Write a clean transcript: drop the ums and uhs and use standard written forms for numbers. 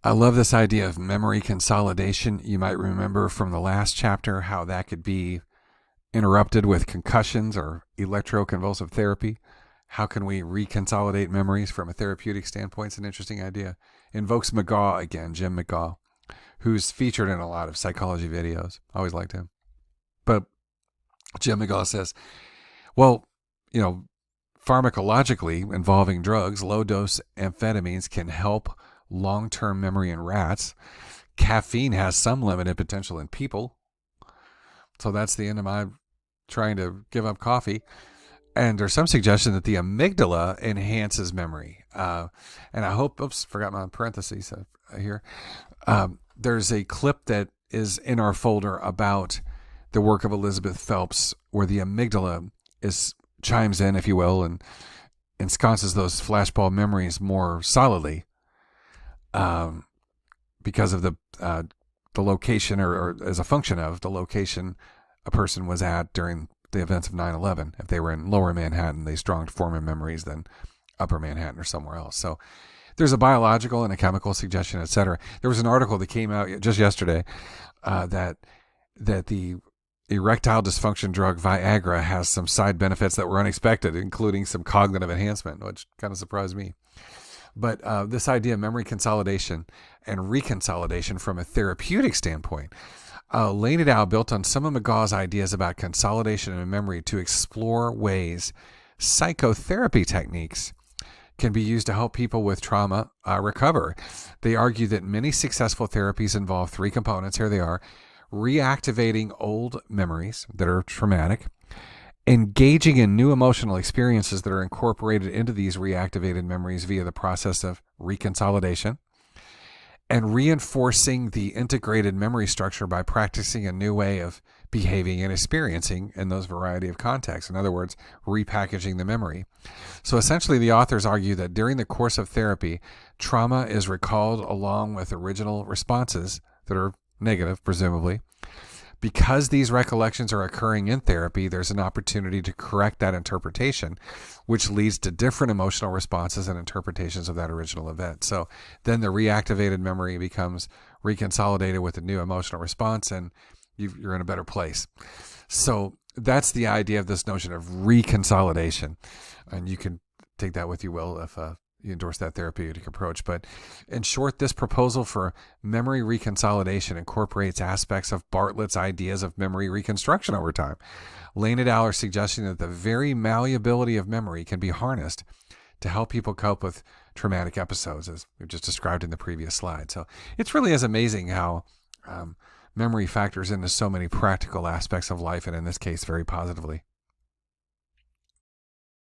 I love this idea of memory consolidation. You might remember from the last chapter how that could be interrupted with concussions or electroconvulsive therapy. How can we reconsolidate memories from a therapeutic standpoint? It's an interesting idea. Invokes McGaw again, Jim McGaw, who's featured in a lot of psychology videos. Always liked him. But Jim McGaw says, well, pharmacologically involving drugs, low-dose amphetamines can help long-term memory in rats. Caffeine has some limited potential in people. So that's the end of my trying to give up coffee. And there's some suggestion that the amygdala enhances memory. And I hope, forgot my parentheses here. There's a clip that is in our folder about the work of Elizabeth Phelps, where the amygdala chimes in, if you will, and ensconces those flashbulb memories more solidly, because of the location or as a function of the location a person was at during the events of 9/11. If they were in lower Manhattan, they stronged former memories than upper Manhattan or somewhere else. So there's a biological and a chemical suggestion, etc. There was an article that came out just yesterday that the erectile dysfunction drug Viagra has some side benefits that were unexpected, including some cognitive enhancement, which kind of surprised me. But this idea of memory consolidation and reconsolidation from a therapeutic standpoint, laying it out built on some of McGaw's ideas about consolidation in memory to explore ways psychotherapy techniques can be used to help people with trauma recover. They argue that many successful therapies involve three components. Here they are: reactivating old memories that are traumatic, engaging in new emotional experiences that are incorporated into these reactivated memories via the process of reconsolidation, and reinforcing the integrated memory structure by practicing a new way of behaving and experiencing in those variety of contexts. In other words, repackaging the memory. So essentially, the authors argue that during the course of therapy, trauma is recalled along with original responses that are negative, presumably. Because these recollections are occurring in therapy, there's an opportunity to correct that interpretation, which leads to different emotional responses and interpretations of that original event. So then the reactivated memory becomes reconsolidated with a new emotional response, and you're in a better place. So that's the idea of this notion of reconsolidation. And you can take that with you, Will, if you endorse that therapeutic approach. But in short, this proposal for memory reconsolidation incorporates aspects of Bartlett's ideas of memory reconstruction over time. Lane et al. Are suggesting that the very malleability of memory can be harnessed to help people cope with traumatic episodes, as we've just described in the previous slide. So it's really is amazing how memory factors into so many practical aspects of life, and in this case, very positively.